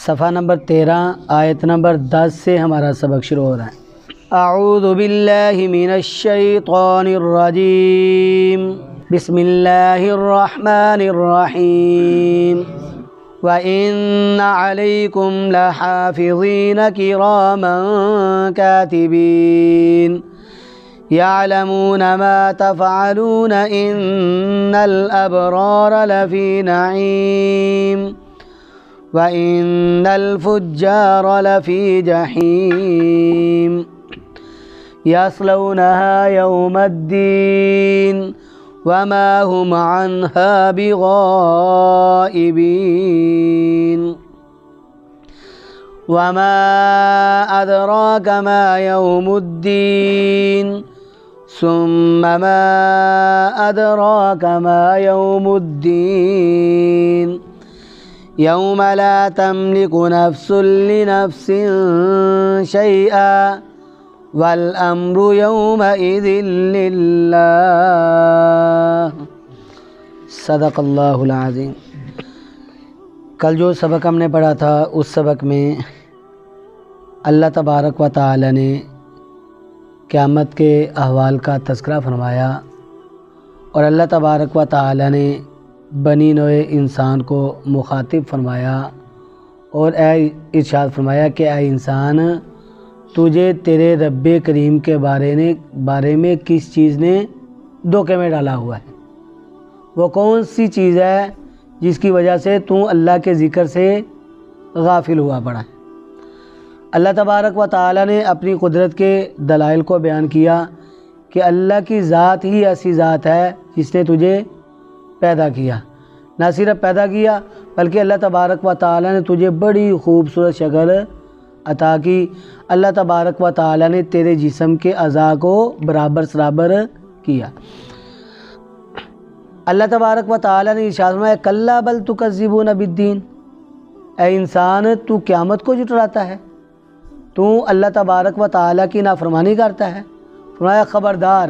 صفحہ نمبر 13 آیت نمبر 10 سے ہمارا سبق شروع ہو رہا ہے۔ اعوذ باللہ من الشیطان الرجیم، بسم اللہ الرحمن الرحیم۔ وَإِنَّ عَلَيْكُمْ لَحَافِظِينَ كِرَامًا كَاتِبِينَ يَعْلَمُونَ مَا تَفْعَلُونَ إِنَّ الْأَبْرَارَ لَفِي نَعِيمٍ وَإِنَّ الْفُجَّارَ لَفِي جَحِيمٍ يَصْلَوْنَهَا يَوْمَ الدِّينِ وَمَا هُمْ عَنْهَا بِغَائِبِينَ وَمَا أَدْرَاكَ مَا يَوْمُ الدِّينِ ثُمَّ مَا أَدْرَاكَ مَا يَوْمُ الدِّينِ يَوْمَ لَا تَمْلِكُ نَفْسٌ لِنَفْسٍ شَيْئًا وَالْأَمْرُ يَوْمَئِذٍ لِلَّهِ۔ صدق اللہ العظیم۔ کل جو سبق ہم نے پڑھا تھا اس سبق میں اللہ تبارک و تعالی نے قیامت کے احوال کا تذکرہ فرمایا، اور اللہ تبارک و تعالی نے بنی نوع انسان کو مخاطب فرمایا اور ارشاد فرمایا کہ اے انسان، تجھے تیرے رب کریم کے بارے میں کس چیز نے دھوکے میں ڈالا ہوا ہے؟ وہ کون سی چیز ہے جس کی وجہ سے تو اللہ کے ذکر سے غافل ہوا پڑا ہے؟ اللہ تبارک و تعالی نے اپنی قدرت کے دلائل کو بیان کیا کہ اللہ کی ذات ہی ایسی ذات ہے جس نے تجھے پیدا کیا، نہ صرف پیدا کیا بلکہ اللہ تبارک و تعالی نے تجھے بڑی خوبصورت شکل عطا کی۔ اللہ تبارک و تعالی نے تیرے جسم کے اعضاء کو برابر سرابر کیا۔ اللہ تبارک و تعالی نے ارشاد فرمایا کلا بل تکذبون بالدین، اے انسان تو قیامت کو جھٹلاتا ہے، تو اللہ تبارک و تعالی کی نافرمانی کرتا ہے۔ فرمایا خبردار،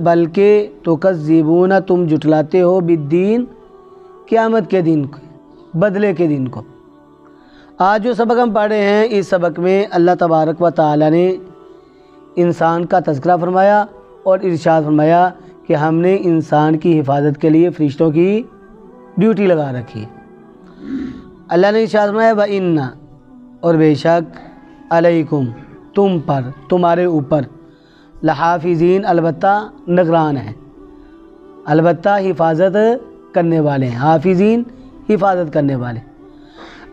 بلکہ تکذبون، تم جھٹلاتے ہو بالدین، قیامت کے دن کو، بدلے کے دن کو۔ آج جو سبق ہم پڑھ رہے ہیں اس سبق میں اللہ تبارک و تعالی نے انسان کا تذکرہ فرمایا اور ارشاد فرمایا کہ ہم نے انسان کی حفاظت کے لیے فرشتوں کی ڈیوٹی لگا رکھی ہے۔ اللہ نے ارشاد فرمایا وَإِنَّ، اور بے شک، علیکم، تم پر، تمہارے اوپر، لحافظین، البتہ نگران ہیں، البتہ حفاظت کرنے والے ہیں، حافظین، حفاظت کرنے والے۔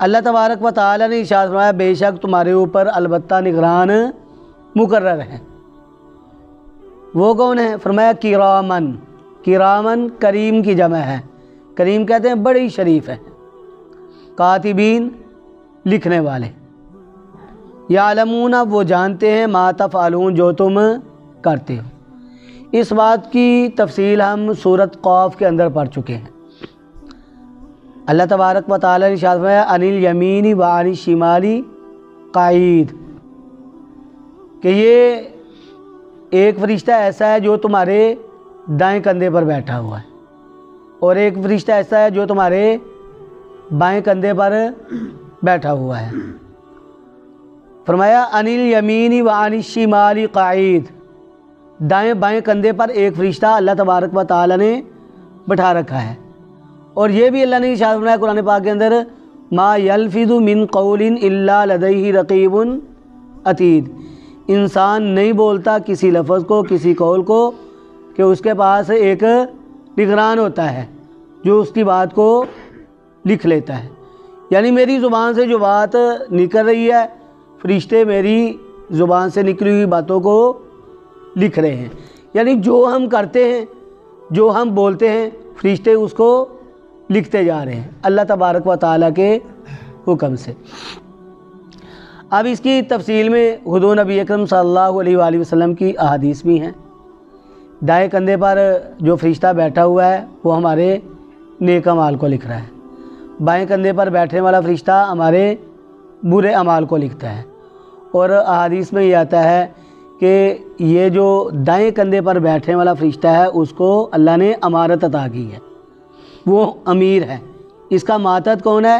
اللہ تبارک و تعالی نے ارشاد فرمایا بے شک تمہارے اوپر البتہ نگران مقرر ہیں۔ وہ کون ہیں؟ فرمایا کرامن، کرامن کریم کی جمع ہے، کریم کہتے ہیں بڑی شریف ہے، کاتبین، لکھنے والے، یعلمون، وہ جانتے ہیں، ما تفعلون، جو تم کرتے ہو۔ اس بات کی تفصیل ہم سورۃ قاف کے اندر پڑھ چکے ہیں۔ اللہ تبارک و تعالی نے ارشاد فرمایا عن الیمین وعن الشمال قعید، کہ یہ ایک فرشتہ ایسا ہے جو تمہارے دائیں کندھے پر بیٹھا ہوا ہے، اور ایک فرشتہ ایسا ہے جو تمہارے بائیں کندھے پر بیٹھا ہوا ہے۔ فرمایا عن الیمین وعن الشمال قعید، دائیں بائیں کندھے پر ایک فرشتہ اللہ تبارک و تعالی نے بٹھا رکھا ہے۔ اور یہ بھی اللہ نے ارشاد فرمایا قرآن پاک کے اندر ما یلفظ من قول الا لدیہ رقیب عتید، انسان نہیں بولتا کسی لفظ کو، کسی قول کو، کہ اس کے پاس ایک نگران ہوتا ہے جو اس کی بات کو لکھ لیتا ہے۔ یعنی میری زبان سے جو بات نکل رہی ہے، فرشتے میری زبان سے نکلی ہوئی باتوں کو لکھ رہے ہیں۔ یعنی جو ہم کرتے ہیں، جو ہم بولتے ہیں، فرشتے اس کو لکھتے جا رہے ہیں اللہ تبارک و تعالیٰ کے حکم سے۔ اب اس کی تفصیل میں حضور نبی اکرم صلی اللہ علیہ وآلہ وسلم کی احادیث بھی ہیں۔ دائیں کندھے پر جو فرشتہ بیٹھا ہوا ہے وہ ہمارے نیک اعمال کو لکھ رہا ہے، بائیں کندھے پر بیٹھنے والا فرشتہ ہمارے برے اعمال کو لکھتا ہے۔ اور احادیث میں یہ آتا ہے کہ یہ جو دائیں کندھے پر بیٹھنے والا فرشتہ ہے اس کو اللہ نے امارت عطا کی ہے، وہ امیر ہے۔ اس کا ماتحت کون ہے؟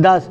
10।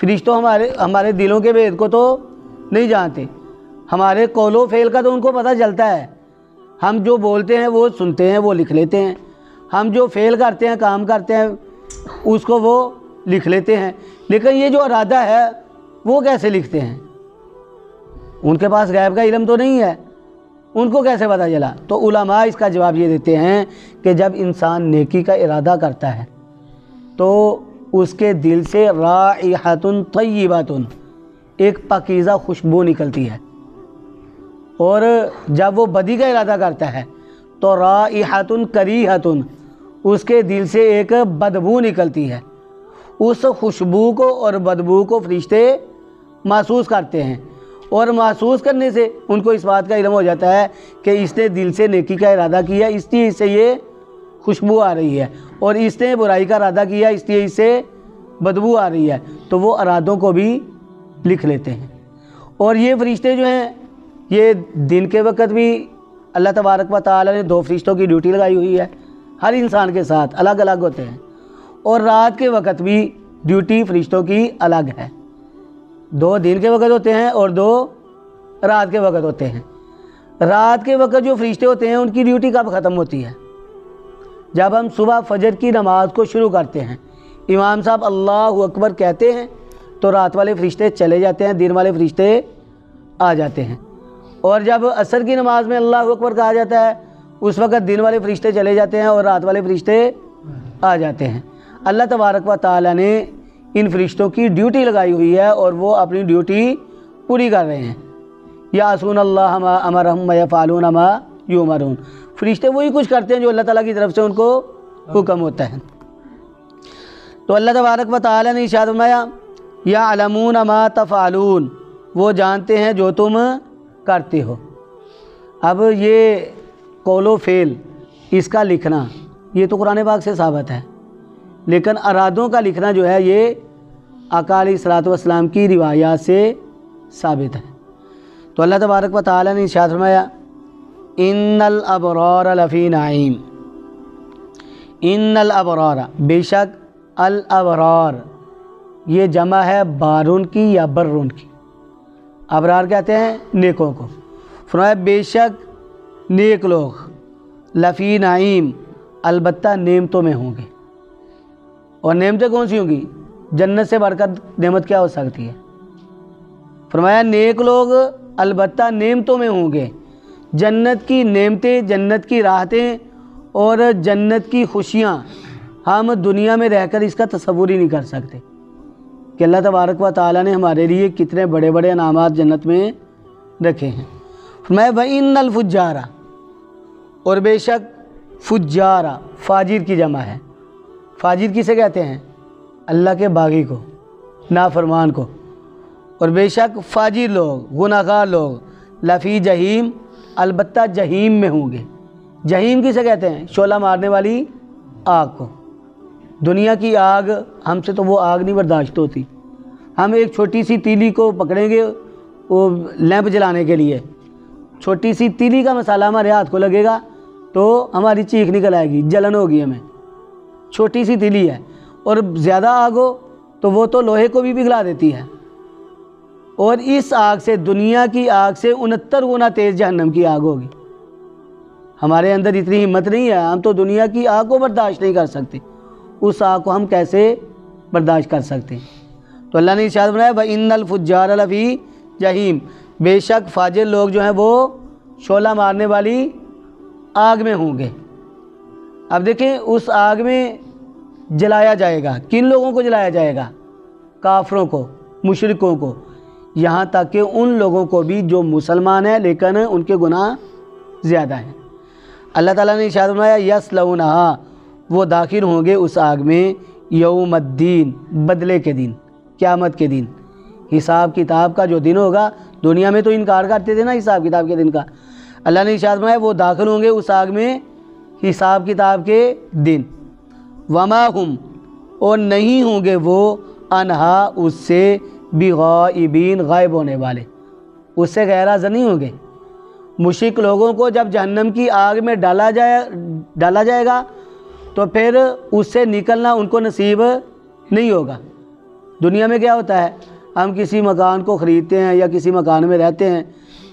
فرشتوں ہمارے دلوں کے بھید کو تو نہیں جانتے، ہمارے قول و فعل کا تو ان کو پتہ چلتا ہے، ہم جو بولتے ہیں وہ سنتے ہیں، وہ لکھ لیتے ہیں، ہم جو فعل کرتے ہیں، کام کرتے ہیں، اس کو وہ لکھ لیتے ہیں، لیکن یہ جو ارادہ ہے وہ کیسے لکھتے ہیں؟ ان کے پاس غیب کا علم تو نہیں ہے، ان کو کیسے پتہ چلا؟ تو علماء اس کا جواب یہ دیتے ہیں کہ جب انسان نیکی کا ارادہ کرتا ہے تو اس کے دل سے رائحۃ طیبۃ، ایک پاکیزہ خوشبو نکلتی ہے، اور جب وہ بدی کا ارادہ کرتا ہے تو رائحۃ کریہۃ، اس کے دل سے ایک بدبو نکلتی ہے۔ اس خوشبو کو اور بدبو کو فرشتے محسوس کرتے ہیں، اور محسوس کرنے سے ان کو اس بات کا علم ہو جاتا ہے کہ اس نے دل سے نیکی کا ارادہ کیا، اس لیے اس سے یہ خوشبو آ رہی ہے، اور اس نے برائی کا ارادہ کیا، اس لیے اس سے بدبو آ رہی ہے، تو وہ ارادوں کو بھی لکھ لیتے ہیں۔ اور یہ فرشتے جو ہیں یہ دن کے وقت بھی اللہ تبارک و تعالی نے 2 فرشتوں کی ڈیوٹی لگائی ہوئی ہے، ہر انسان کے ساتھ الگ الگ ہوتے ہیں، اور رات کے وقت بھی ڈیوٹی فرشتوں کی الگ ہے، 2 دن کے وقت ہوتے ہیں اور 2 رات کے وقت ہوتے ہیں۔ رات کے وقت جو فرشتے ہوتے ہیں ان کی ڈیوٹی کب ختم ہوتی ہے؟ جب ہم صبح فجر کی نماز کو شروع کرتے ہیں، امام صاحب اللہ اکبر کہتے ہیں تو رات والے فرشتے چلے جاتے ہیں، دن والے فرشتے آ جاتے ہیں، اور جب عصر کی نماز میں اللہ اکبر کہا جاتا ہے اس وقت دن والے فرشتے چلے جاتے ہیں اور رات والے فرشتے آ جاتے ہیں۔ اللہ تبارک و تعالی نے ان فرشتوں کی ڈیوٹی لگائی ہوئی ہے اور وہ اپنی ڈیوٹی پوری کر رہے ہیں۔ یعصون اللہ ما امرہم ویفعلون ما یؤمرون، فرشتے وہی کچھ کرتے ہیں جو اللہ تعالیٰ کی طرف سے ان کو حکم ہوتا ہے۔ تو اللہ تبارک و تعالی نے ارشاد فرمایا یعلمون ما تفعلون، وہ جانتے ہیں جو تم کرتے ہو۔ اب یہ قول و فعل اس کا لکھنا یہ تو قرآن پاک سے ثابت ہے، لیکن ارادوں کا لکھنا جو ہے یہ آقا علیہ الصلوۃ والسلام کی روایات سے ثابت ہے۔ تو اللہ تبارک و تعالی نے ارشاد فرمایا ان الابرار لفی نعیم، ان الابرار، بے شک الابرار یہ جمع ہے بارون کی یا برون کی، ابرار کہتے ہیں نیکوں کو، فرمایا بے شک نیک لوگ لفی نعیم، البتہ نعمتوں میں ہوں گے۔ اور نعمتیں کون سی ہوں گی؟ جنت سے بڑھ کر نعمت کیا ہو سکتی ہے؟ فرمایا نیک لوگ البتہ نعمتوں میں ہوں گے، جنت کی نعمتیں، جنت کی راحتیں اور جنت کی خوشیاں ہم دنیا میں رہ کر اس کا تصور ہی نہیں کر سکتے کہ اللہ تبارک و تعالی نے ہمارے لیے کتنے بڑے بڑے انعامات جنت میں رکھے ہیں۔ فرمایا وَإِنَّ الْفُجَّارَ، اور بے شک فجارہ فاجر کی جمع ہے۔ فاجر کسے کہتے ہیں؟ اللہ کے باغی کو، نافرمان کو۔ اور بے شک فاجر لوگ، گناہ گار لوگ لفی جہیم، البتہ جہیم میں ہوں گے۔ جہیم کسے کہتے ہیں؟ شعلہ مارنے والی آگ کو۔ دنیا کی آگ ہم سے تو وہ آگ نہیں برداشت ہوتی، ہم ایک چھوٹی سی تیلی کو پکڑیں گے وہ لیمپ جلانے کے لیے، چھوٹی سی تیلی کا مسالہ ہمارے ہاتھ کو لگے گا تو ہماری چیخ نکل آئے گی، جلن ہوگی ہمیں، چھوٹی سی تیلی ہے، اور زیادہ آگ ہو تو وہ تو لوہے کو بھی پگھلا دیتی ہے۔ اور اس آگ سے، دنیا کی آگ سے 69 گنا تیز جہنم کی آگ ہوگی۔ ہمارے اندر اتنی ہمت نہیں ہے، ہم تو دنیا کی آگ کو برداشت نہیں کر سکتے، اس آگ کو ہم کیسے برداشت کر سکتے ہیں؟ تو اللہ نے ارشاد فرمایا وَإِنَّ الْفُجَّارَ لَفِي جَحِيمٍ، بے شک فاجر لوگ جو ہیں وہ شعلہ مارنے والی آگ میں ہوں گے۔ اب دیکھیں اس آگ میں جلایا جائے گا، کن لوگوں کو جلایا جائے گا؟ کافروں کو، مشرکوں کو، یہاں تک کہ ان لوگوں کو بھی جو مسلمان ہیں لیکن ان کے گناہ زیادہ ہیں۔ اللہ تعالیٰ نے ارشاد فرمایا یصلونہا، وہ داخل ہوں گے اس آگ میں یوم الدین، بدلے کے دن، قیامت کے دن، حساب کتاب کا جو دن ہوگا۔ دنیا میں تو انکار کرتے تھے نا حساب کتاب کے دن کا، اللہ نے ارشاد فرمایا وہ داخل ہوں گے اس آگ میں حساب کتاب کے دن۔ وما ہم، اور نہیں ہوں گے وہ انہا اس سے بغائبین، غائب ہونے والے، اس سے غیر حاضر نہیں ہوں گے۔ مشرک لوگوں کو جب جہنم کی آگ میں ڈالا جائے گا تو پھر اس سے نکلنا ان کو نصیب نہیں ہوگا، دنیا میں کیا ہوتا ہے، ہم کسی مکان کو خریدتے ہیں یا کسی مکان میں رہتے ہیں،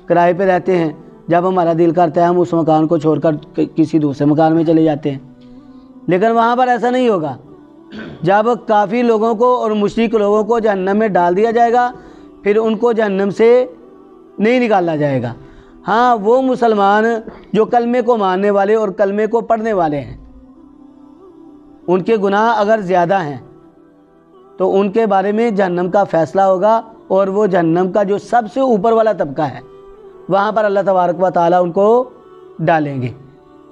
کرائے پہ رہتے ہیں، جب ہمارا دل کرتا ہے ہم اس مکان کو چھوڑ کر کسی دوسرے مکان میں چلے جاتے ہیں، لیکن وہاں پر ایسا نہیں ہوگا۔ جب کافی لوگوں کو اور مشرک لوگوں کو جہنم میں ڈال دیا جائے گا، پھر ان کو جہنم سے نہیں نکالا جائے گا۔ ہاں، وہ مسلمان جو کلمے کو ماننے والے اور کلمے کو پڑھنے والے ہیں، ان کے گناہ اگر زیادہ ہیں تو ان کے بارے میں جہنم کا فیصلہ ہوگا، اور وہ جہنم کا جو سب سے اوپر والا طبقہ ہے وہاں پر اللہ تبارک و تعالیٰ ان کو ڈالیں گے۔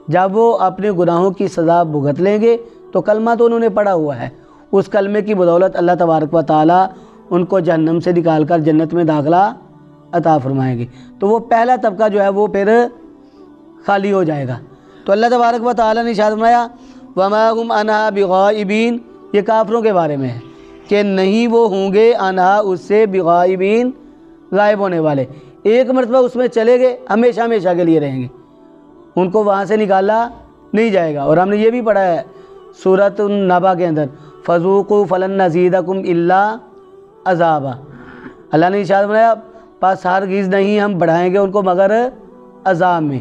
جب وہ اپنے گناہوں کی سزا بھگت لیں گے تو کلمہ تو انہوں نے پڑھا ہوا ہے، اس کلمے کی بدولت اللہ تبارک و تعالیٰ ان کو جہنم سے نکال کر جنت میں داخلہ عطا فرمائیں گے، تو وہ پہلا طبقہ جو ہے وہ پھر خالی ہو جائے گا۔ تو اللہ تبارک و تعالیٰ نے ارشاد فرمایا وَمَا هُمْ عَنْهَا بِغَائِبِينَ، یہ کافروں کے بارے میں ہے کہ نہیں وہ ہوں گے عنہا اس سے بغائبین، غائب ہونے والے، ایک مرتبہ اس میں چلے گئے ہمیشہ ہمیشہ کے لیے رہیں گے، ان کو وہاں سے نکالا نہیں جائے گا۔ اور ہم نے یہ بھی پڑھا ہے سورۃ النبا کے اندر فَذُوقُوا فَلَن نَّزِيدَكُمْ إِلَّا عَذَابًا، اللہ نے ارشاد فرمایا پس ہرگز نہیں ہم بڑھائیں گے ان کو مگر عذاب میں،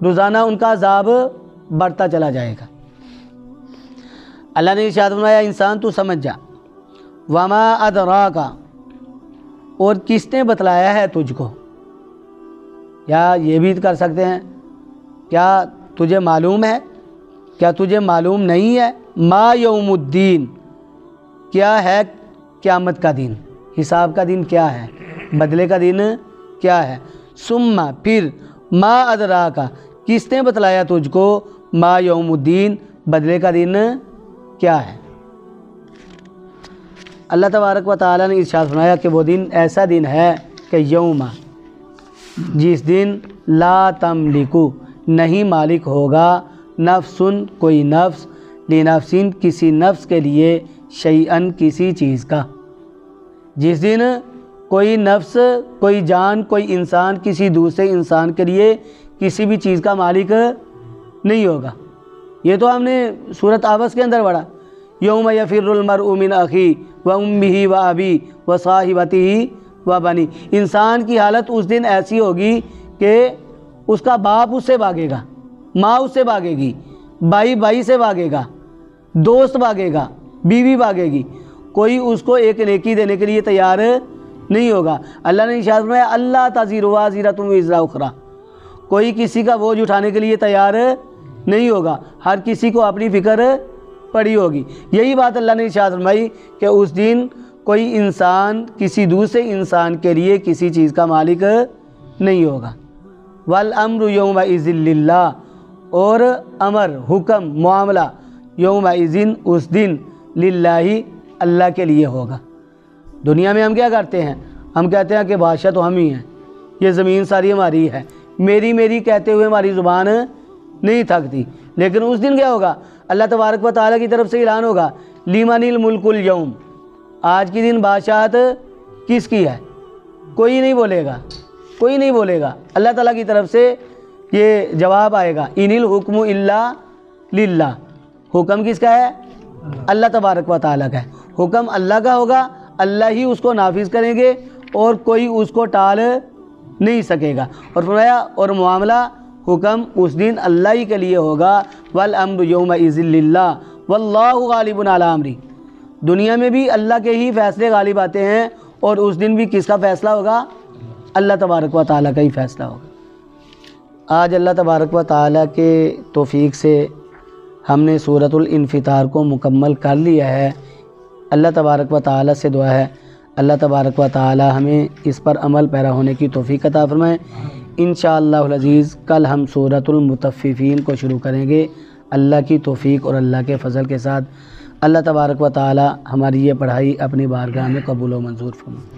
روزانہ ان کا عذاب بڑھتا چلا جائے گا۔ اللہ نے ارشاد فرمایا انسان تو سمجھ جا، وما ادراک، اور کس نے بتلایا ہے تجھ کو، یا یہ بھی کر سکتے ہیں کیا تجھے معلوم ہے، کیا تجھے معلوم نہیں ہے، ما یوم الدین، کیا ہے قیامت کا دن، حساب کا دن کیا ہے، بدلے کا دن کیا ہے، ثم پھر ما ادراک، کس نے بتلایا تجھ کو، ما یوم الدین، بدلے کا دن کیا ہے۔ اللہ تبارک و تعالیٰ نے ارشاد فرمایا کہ وہ دن ایسا دن ہے کہ یوم، جس دن لا تملکو، نہیں مالک ہوگا، نفسن، کوئی نفس، لنفسن، کسی نفس کے لیے، شیئن، کسی چیز کا، جس دن کوئی نفس، کوئی جان، کوئی انسان کسی دوسرے انسان کے لیے کسی بھی چیز کا مالک نہیں ہوگا۔ یہ تو ہم نے سورۃ عبس کے اندر پڑھا یوم یفر المرء من اخیہ وامہ وابیہ وصاحبتہ وبنیہ، انسان کی حالت اس دن ایسی ہوگی کہ اس کا باپ اس سے بھاگے گا، ماں اس سے بھاگے گی، بھائی بھائی سے بھاگے گا، دوست بھاگے گا، بیوی بھاگے گی، کوئی اس کو ایک نیکی دینے کے لیے تیار نہیں ہوگا۔ اللہ نے ارشاد فرمایا اللہ تزر وازرۃ وزر اخری، کوئی کسی کا بوجھ اٹھانے کے لیے تیار نہیں ہوگا، ہر کسی کو اپنی فکر پڑی ہوگی۔ یہی بات اللہ نے ارشاد فرمائی کہ اس دن کوئی انسان کسی دوسرے انسان کے لیے کسی چیز کا مالک نہیں ہوگا۔ والامر یومئذ للہ، اور امر، حکم، معاملہ یومئذ، اس دن، للہ، اللہ کے لیے ہوگا۔ دنیا میں ہم کیا کرتے ہیں، ہم کہتے ہیں کہ بادشاہ تو ہم ہی ہیں، یہ زمین ساری ہماری ہے، میری میری کہتے ہوئے ہماری زبان نہیں تھکتی، لیکن اس دن کیا ہوگا، اللہ تبارک و تعالیٰ کی طرف سے اعلان ہوگا لمن الملک اليوم، آج کی دن بادشاہت کس کی ہے، کوئی نہیں بولے گا، کوئی نہیں بولے گا، اللہ تعالیٰ کی طرف سے یہ جواب آئے گا ان الحکم الا للہ، حکم کس کا ہے، اللہ تبارک و تعالیٰ کا ہے، حکم اللہ کا ہوگا، اللہ ہی اس کو نافذ کریں گے اور کوئی اس کو ٹال نہیں سکے گا۔ اور فرمایا اور معاملہ، حکم اس دن اللہ ہی کے لیے ہوگا، والامر یومئذ للہ واللہ غالب علی امرہ، دنیا میں بھی اللہ کے ہی فیصلے غالب آتے ہیں، اور اس دن بھی کس کا فیصلہ ہوگا، اللہ تبارک و تعالیٰ کا ہی فیصلہ ہوگا۔ آج اللہ تبارک و تعالیٰ کے توفیق سے ہم نے سورۃ الانفطار کو مکمل کر لیا ہے۔ اللہ تبارک و تعالیٰ سے دعا ہے اللہ تبارک و تعالیٰ ہمیں اس پر عمل پیرا ہونے کی توفیق عطا فرمائے۔ انشاءاللہ العزیز کل ہم سورۃ المطففین کو شروع کریں گے اللہ کی توفیق اور اللہ کے فضل کے ساتھ۔ اللہ تبارک و تعالیٰ ہماری یہ پڑھائی اپنی بارگاہ میں قبول و منظور فرمائے۔